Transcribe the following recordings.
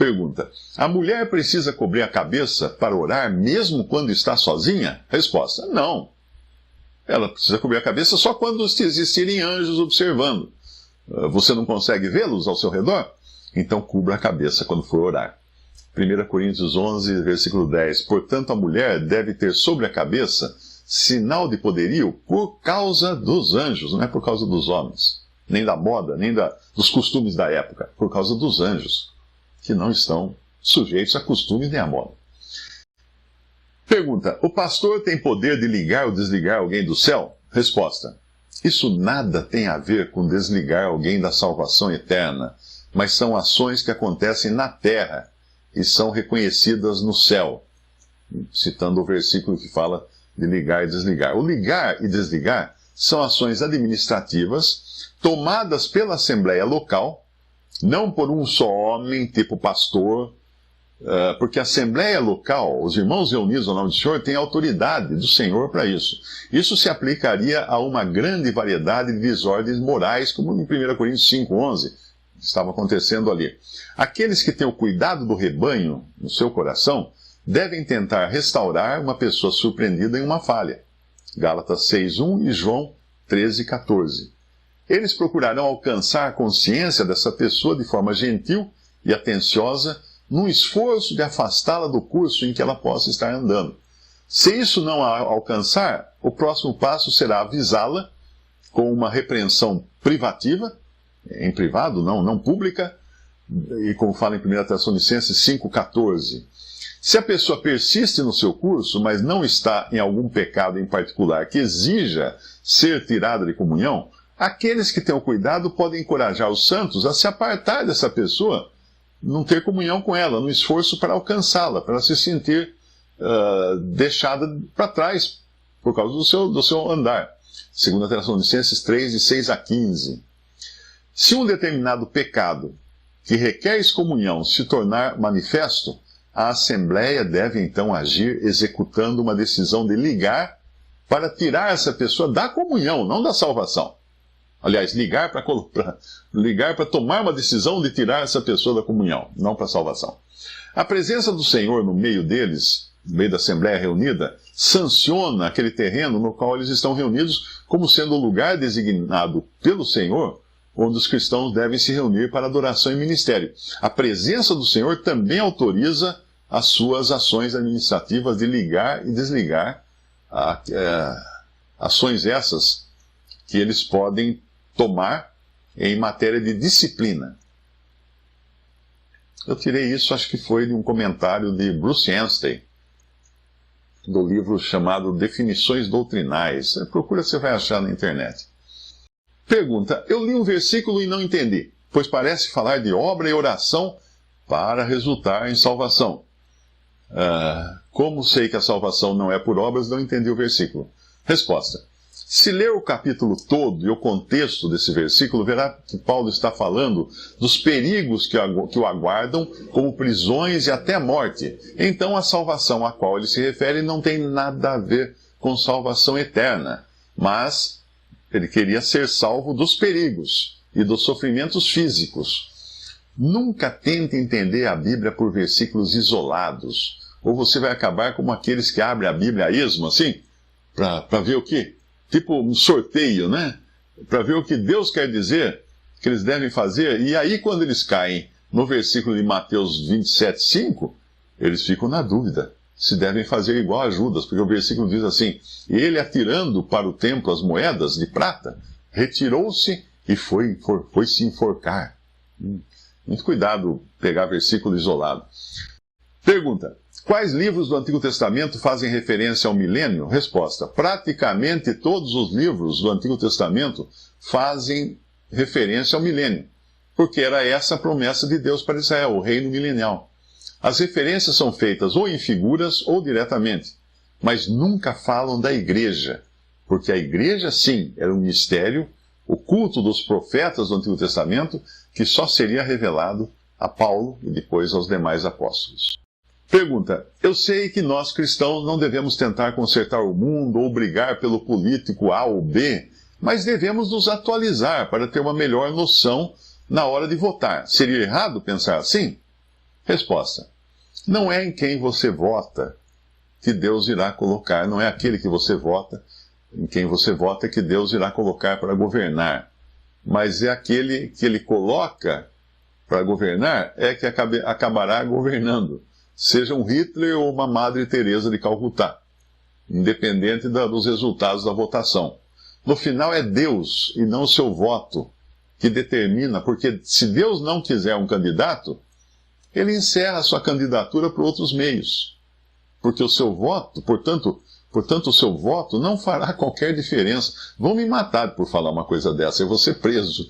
Pergunta: a mulher precisa cobrir a cabeça para orar mesmo quando está sozinha? Resposta: não. Ela precisa cobrir a cabeça só quando existirem anjos observando. Você não consegue vê-los ao seu redor? Então cubra a cabeça quando for orar. 1 Coríntios 11, versículo 10. Portanto, a mulher deve ter sobre a cabeça sinal de poderio por causa dos anjos, não é por causa dos homens, nem da moda, nem dos costumes da época, por causa dos anjos, que não estão sujeitos a costumes nem a moda. Pergunta: o pastor tem poder de ligar ou desligar alguém do céu? Resposta: isso nada tem a ver com desligar alguém da salvação eterna, mas são ações que acontecem na terra e são reconhecidas no céu. Citando o versículo que fala de ligar e desligar. O ligar e desligar são ações administrativas tomadas pela Assembleia local, não por um só homem, tipo pastor, porque a Assembleia local, os irmãos reunidos ao nome do Senhor, têm autoridade do Senhor para isso. Isso se aplicaria a uma grande variedade de desordens morais, como em 1 Coríntios 5,11, estava acontecendo ali. Aqueles que têm o cuidado do rebanho no seu coração devem tentar restaurar uma pessoa surpreendida em uma falha. Gálatas 6,1 e João 13,14. Eles procurarão alcançar a consciência dessa pessoa de forma gentil e atenciosa, num esforço de afastá-la do curso em que ela possa estar andando. Se isso não a alcançar, o próximo passo será avisá-la com uma repreensão privativa, em privado, não pública, e como fala em 1 Tessalonicenses 5,14. Se a pessoa persiste no seu curso, mas não está em algum pecado em particular que exija ser tirada de comunhão, aqueles que têm o cuidado podem encorajar os santos a se apartar dessa pessoa, não ter comunhão com ela, no esforço para alcançá-la, para ela se sentir deixada para trás por causa do seu andar. 2 Tessalonicenses 3, de 6 a 15. Se um determinado pecado que requer excomunhão se tornar manifesto, a Assembleia deve então agir executando uma decisão de ligar para tirar essa pessoa da comunhão, não da salvação. Aliás, ligar para tomar uma decisão de tirar essa pessoa da comunhão, não para a salvação. A presença do Senhor no meio deles, no meio da Assembleia reunida, sanciona aquele terreno no qual eles estão reunidos como sendo o lugar designado pelo Senhor, onde os cristãos devem se reunir para adoração e ministério. A presença do Senhor também autoriza as suas ações administrativas de ligar e desligar, ações essas que eles podem tomar em matéria de disciplina. Eu tirei isso, acho que foi de um comentário de Bruce Anstey, do livro chamado Definições Doutrinais. Procura, você vai achar na internet. Pergunta: eu li um versículo e não entendi, pois parece falar de obra e oração para resultar em salvação. Como sei que a salvação não é por obras, não entendi o versículo. Resposta: se ler o capítulo todo e o contexto desse versículo, verá que Paulo está falando dos perigos que o aguardam, como prisões e até morte. Então a salvação a qual ele se refere não tem nada a ver com salvação eterna, mas ele queria ser salvo dos perigos e dos sofrimentos físicos. Nunca tente entender a Bíblia por versículos isolados, ou você vai acabar como aqueles que abrem a Bíblia a esmo, assim, para ver o quê? Tipo um sorteio, né? Para ver o que Deus quer dizer que eles devem fazer. E aí, quando eles caem no versículo de Mateus 27,5, eles ficam na dúvida se devem fazer igual a Judas, porque o versículo diz assim: ele, atirando para o templo as moedas de prata, retirou-se e foi se enforcar. Muito cuidado pegar versículo isolado. Pergunta: quais livros do Antigo Testamento fazem referência ao milênio? Resposta: praticamente todos os livros do Antigo Testamento fazem referência ao milênio, porque era essa a promessa de Deus para Israel, o reino milenial. As referências são feitas ou em figuras ou diretamente, mas nunca falam da igreja, porque a igreja, sim, era um mistério, o culto dos profetas do Antigo Testamento, que só seria revelado a Paulo e depois aos demais apóstolos. Pergunta: eu sei que nós cristãos não devemos tentar consertar o mundo ou brigar pelo político A ou B, mas devemos nos atualizar para ter uma melhor noção na hora de votar. Seria errado pensar assim? Resposta: não é em quem você vota que Deus irá colocar, não é aquele que você vota, em quem você vota que Deus irá colocar para governar, mas é aquele que ele coloca para governar é que acabará governando, seja um Hitler ou uma Madre Teresa de Calcutá, independente dos resultados da votação. No final é Deus e não o seu voto que determina, porque se Deus não quiser um candidato, ele encerra a sua candidatura por outros meios. Porque o seu voto, portanto, o seu voto não fará qualquer diferença. Vão me matar por falar uma coisa dessa, eu vou ser preso.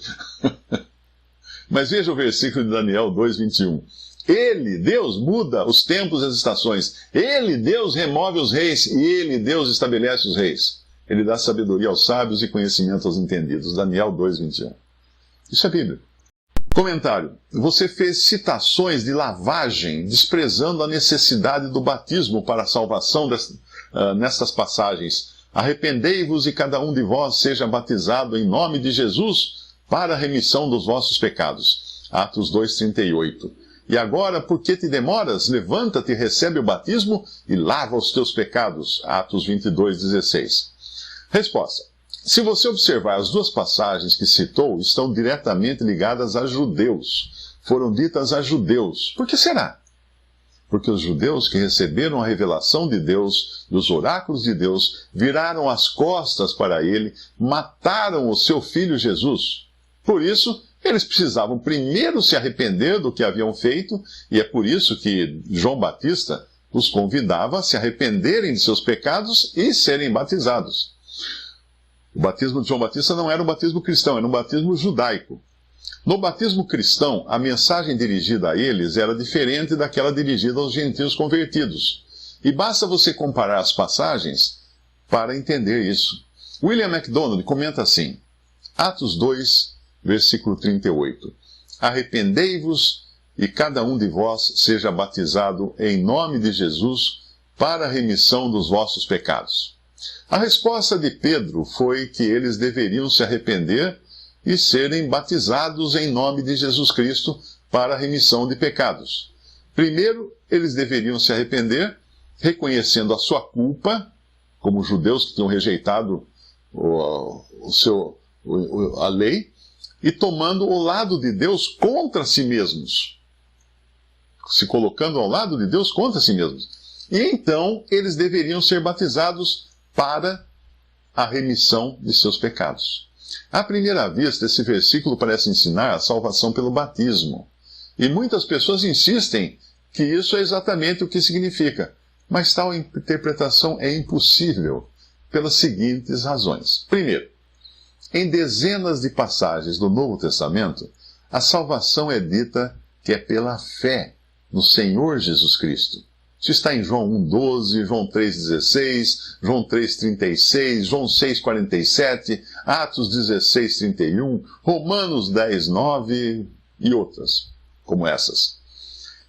Mas veja o versículo de Daniel 2:21. Ele, Deus, muda os tempos e as estações. Ele, Deus, remove os reis e ele, Deus, estabelece os reis. Ele dá sabedoria aos sábios e conhecimento aos entendidos. Daniel 2:21. Isso é Bíblia. Comentário. Você fez citações de lavagem, desprezando a necessidade do batismo para a salvação nestas passagens. Arrependei-vos e cada um de vós seja batizado em nome de Jesus para a remissão dos vossos pecados. Atos 2:38. E agora, por que te demoras? Levanta-te, recebe o batismo e lava os teus pecados. Atos 22:16. Resposta. Se você observar, as duas passagens que citou estão diretamente ligadas a judeus. Foram ditas a judeus. Por que será? Porque os judeus que receberam a revelação de Deus e os oráculos de Deus viraram as costas para ele, mataram o seu filho Jesus. Por isso, eles precisavam primeiro se arrepender do que haviam feito, e é por isso que João Batista os convidava a se arrependerem de seus pecados e serem batizados. O batismo de João Batista não era um batismo cristão, era um batismo judaico. No batismo cristão, a mensagem dirigida a eles era diferente daquela dirigida aos gentios convertidos. E basta você comparar as passagens para entender isso. William MacDonald comenta assim, Atos 2, versículo 38. Arrependei-vos e cada um de vós seja batizado em nome de Jesus para a remissão dos vossos pecados. A resposta de Pedro foi que eles deveriam se arrepender e serem batizados em nome de Jesus Cristo para a remissão de pecados. Primeiro, eles deveriam se arrepender, reconhecendo a sua culpa, como judeus que tinham rejeitado a lei, e tomando o lado de Deus contra si mesmos. Se colocando ao lado de Deus contra si mesmos. E então, eles deveriam ser batizados para a remissão de seus pecados. À primeira vista, esse versículo parece ensinar a salvação pelo batismo. E muitas pessoas insistem que isso é exatamente o que significa. Mas tal interpretação é impossível, pelas seguintes razões. Primeiro, em dezenas de passagens do Novo Testamento, a salvação é dita que é pela fé no Senhor Jesus Cristo. Isso está em João 1,12, João 3,16, João 3,36, João 6,47, Atos 16,31, Romanos 10,9 e outras, como essas.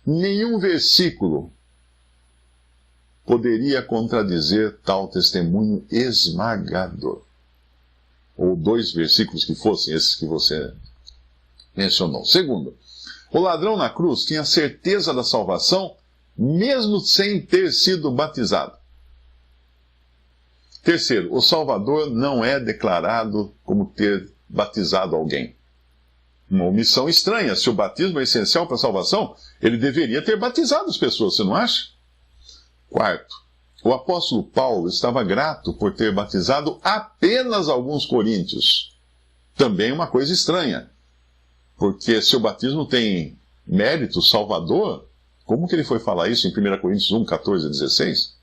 Nenhum versículo poderia contradizer tal testemunho esmagador. Ou dois versículos que fossem esses que você mencionou. Segundo, o ladrão na cruz tinha certeza da salvação mesmo sem ter sido batizado. Terceiro, o Salvador não é declarado como ter batizado alguém. Uma omissão estranha. Se o batismo é essencial para a salvação, ele deveria ter batizado as pessoas, você não acha? Quarto, o apóstolo Paulo estava grato por ter batizado apenas alguns coríntios. Também uma coisa estranha, porque se o batismo tem mérito salvador, como que ele foi falar isso em 1 Coríntios 1, 14 a 16?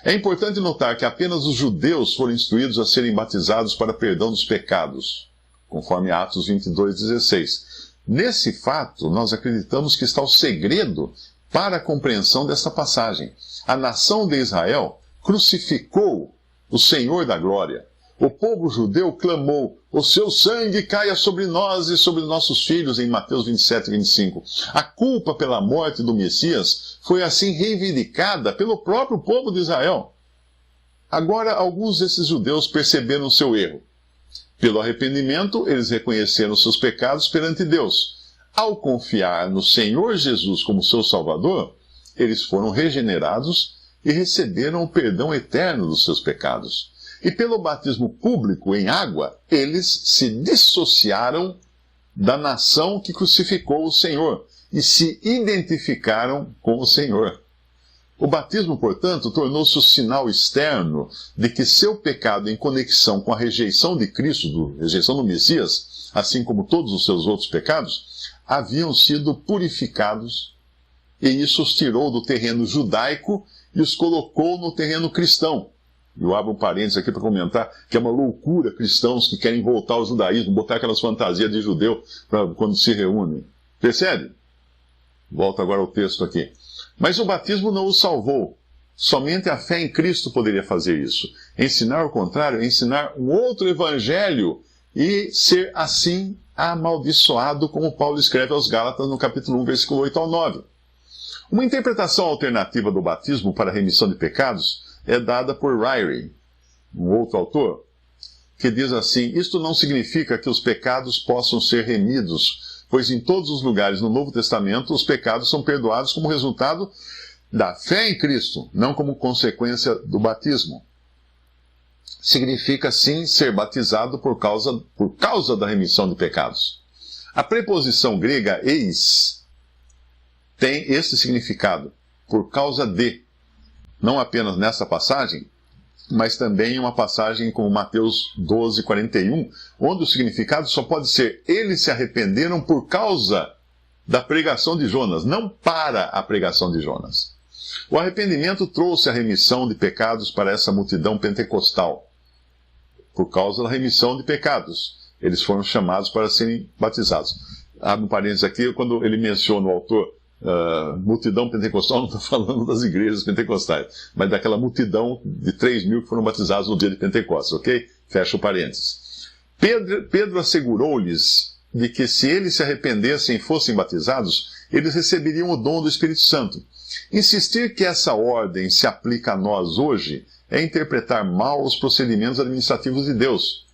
É importante notar que apenas os judeus foram instruídos a serem batizados para perdão dos pecados, conforme Atos 22, 16. Nesse fato, nós acreditamos que está o segredo para a compreensão desta passagem. A nação de Israel crucificou o Senhor da glória. O povo judeu clamou, o seu sangue caia sobre nós e sobre nossos filhos, em Mateus 27, 25. A culpa pela morte do Messias foi assim reivindicada pelo próprio povo de Israel. Agora, alguns desses judeus perceberam seu erro. Pelo arrependimento, eles reconheceram seus pecados perante Deus. ao confiar no Senhor Jesus como seu Salvador, eles foram regenerados e receberam o perdão eterno dos seus pecados. E pelo batismo público em água, eles se dissociaram da nação que crucificou o Senhor e se identificaram com o Senhor. O batismo, portanto, tornou-se o sinal externo de que seu pecado em conexão com a rejeição de Cristo, rejeição do Messias, assim como todos os seus outros pecados, haviam sido purificados, e isso os tirou do terreno judaico e os colocou no terreno cristão. Eu abro um parênteses aqui para comentar que é uma loucura cristãos que querem voltar ao judaísmo, botar aquelas fantasias de judeu quando se reúnem. Percebe? Volto agora ao texto aqui. Mas o batismo não os salvou. Somente a fé em Cristo poderia fazer isso. Ensinar o contrário é ensinar um outro evangelho e ser assim amaldiçoado, como Paulo escreve aos Gálatas no capítulo 1, versículo 8 ao 9. Uma interpretação alternativa do batismo para a remissão de pecados é dada por Ryrie, um outro autor, que diz assim: isto não significa que os pecados possam ser remidos, pois em todos os lugares no Novo Testamento os pecados são perdoados como resultado da fé em Cristo, não como consequência do batismo. Significa sim ser batizado por causa da remissão de pecados. A preposição grega eis tem esse significado, por causa de, não apenas nessa passagem, mas também em uma passagem como Mateus 12, 41, onde o significado só pode ser: eles se arrependeram por causa da pregação de Jonas, não para a pregação de Jonas. O arrependimento trouxe a remissão de pecados para essa multidão pentecostal. Por causa da remissão de pecados, eles foram chamados para serem batizados. Abre um parênteses aqui, quando ele menciona o autor multidão pentecostal, não está falando das igrejas pentecostais, mas daquela multidão de 3.000 que foram batizados no dia de Pentecostes, ok? Fecha o parênteses. Pedro assegurou-lhes de que se eles se arrependessem e fossem batizados, eles receberiam o dom do Espírito Santo. Insistir que essa ordem se aplica a nós hoje é interpretar mal os procedimentos administrativos de Deus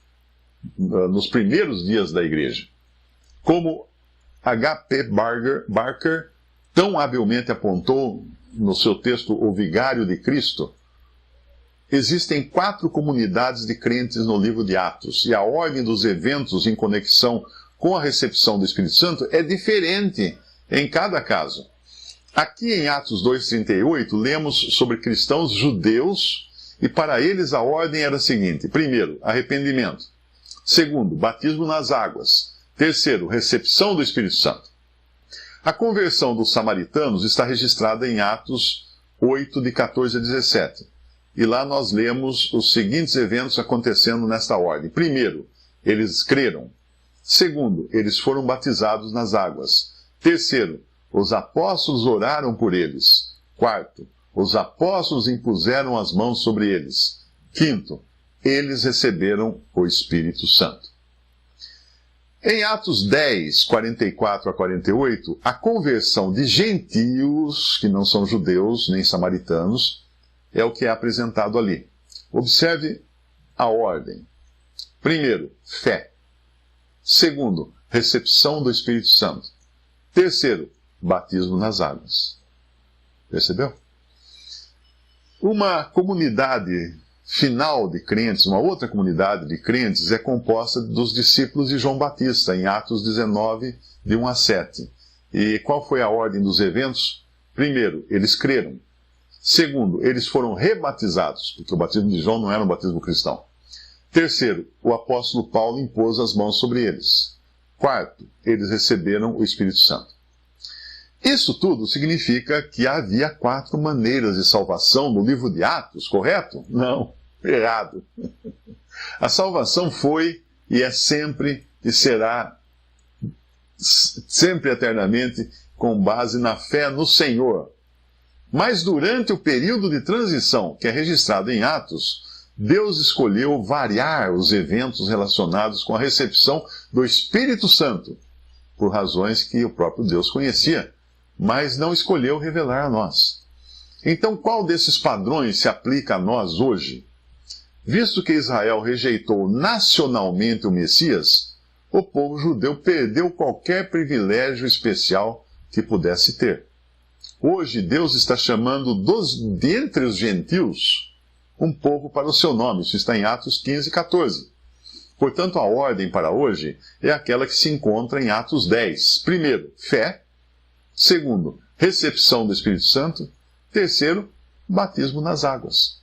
nos primeiros dias da igreja. Como H.P. Barker tão habilmente apontou no seu texto O Vigário de Cristo, existem 4 comunidades de crentes no livro de Atos, e a ordem dos eventos em conexão com a recepção do Espírito Santo é diferente em cada caso. Aqui em Atos 2,38, lemos sobre cristãos judeus, e para eles a ordem era a seguinte: primeiro, arrependimento; segundo, batismo nas águas; terceiro, recepção do Espírito Santo. A conversão dos samaritanos está registrada em Atos 8, de 14 a 17. E lá nós lemos os seguintes eventos acontecendo nesta ordem. Primeiro, eles creram. Segundo, eles foram batizados nas águas. Terceiro, os apóstolos oraram por eles. Quarto, os apóstolos impuseram as mãos sobre eles. Quinto, eles receberam o Espírito Santo. Em Atos 10, 44 a 48, a conversão de gentios, que não são judeus nem samaritanos, é o que é apresentado ali. Observe a ordem. Primeiro, fé. Segundo, recepção do Espírito Santo. Terceiro, batismo nas águas. Percebeu? Uma comunidade final de crentes, uma outra comunidade de crentes, é composta dos discípulos de João Batista, em Atos 19, de 1 a 7. E qual foi a ordem dos eventos? Primeiro, eles creram. Segundo, eles foram rebatizados, porque o batismo de João não era um batismo cristão. Terceiro, o apóstolo Paulo impôs as mãos sobre eles. Quarto, eles receberam o Espírito Santo. Isso tudo significa que havia 4 maneiras de salvação no livro de Atos, correto? Não, errado. A salvação foi e é sempre e será sempre eternamente com base na fé no Senhor. Mas durante o período de transição que é registrado em Atos, Deus escolheu variar os eventos relacionados com a recepção do Espírito Santo, por razões que o próprio Deus conhecia, mas não escolheu revelar a nós. Então, qual desses padrões se aplica a nós hoje? Visto que Israel rejeitou nacionalmente o Messias, o povo judeu perdeu qualquer privilégio especial que pudesse ter. Hoje, Deus está chamando dentre os gentios um povo para o seu nome. Isso está em Atos 15, 14. Portanto, a ordem para hoje é aquela que se encontra em Atos 10. Primeiro, fé. Segundo, recepção do Espírito Santo. Terceiro, batismo nas águas.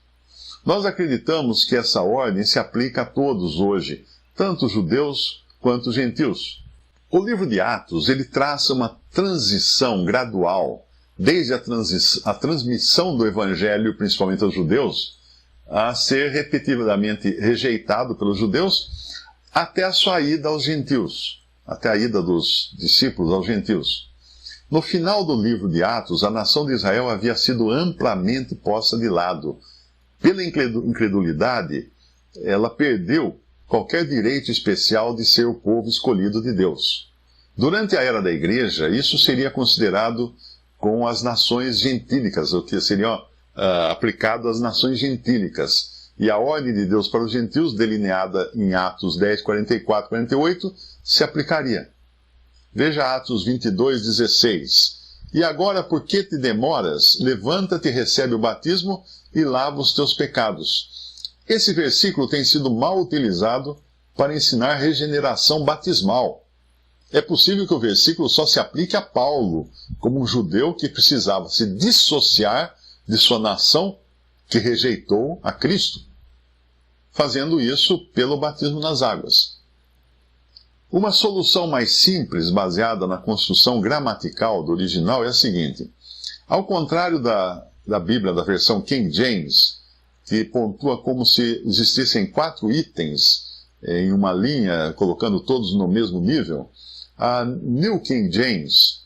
Nós acreditamos que essa ordem se aplica a todos hoje, tanto judeus quanto gentios. O livro de Atos, ele traça uma transição gradual, desde a transmissão do Evangelho, principalmente aos judeus, a ser repetidamente rejeitado pelos judeus, até a sua ida aos gentios, até a ida dos discípulos aos gentios. No final do livro de Atos, a nação de Israel havia sido amplamente posta de lado. Pela incredulidade, ela perdeu qualquer direito especial de ser o povo escolhido de Deus. Durante a era da igreja, isso seria considerado com as nações gentílicas, o que seria aplicado às nações gentílicas. E a ordem de Deus para os gentios, delineada em Atos 10, 44, 48, se aplicaria. Veja Atos 22, 16. E agora, por que te demoras? Levanta-te, recebe o batismo e lava os teus pecados. Esse versículo tem sido mal utilizado para ensinar regeneração batismal. É possível que o versículo só se aplique a Paulo, como um judeu que precisava se dissociar de sua nação que rejeitou a Cristo, fazendo isso pelo batismo nas águas. Uma solução mais simples, baseada na construção gramatical do original, é a seguinte. Ao contrário da Bíblia, da versão King James, que pontua como se existissem 4 itens em uma linha, colocando todos no mesmo nível, a New King James,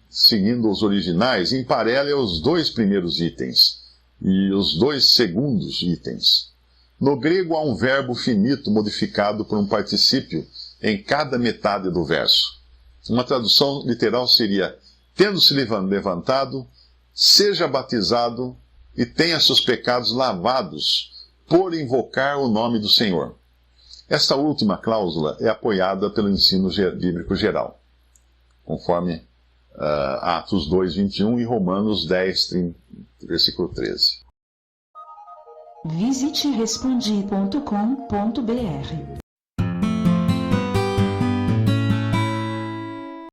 seguindo os originais, emparelha os 2 primeiros itens e os 2 segundos itens. No grego há um verbo finito modificado por um particípio em cada metade do verso. Uma tradução literal seria: tendo-se levantado, seja batizado e tenha seus pecados lavados por invocar o nome do Senhor. Esta última cláusula é apoiada pelo ensino bíblico geral, conforme Atos 2, 21 e Romanos 10, versículo 13. Visite respondi.com.br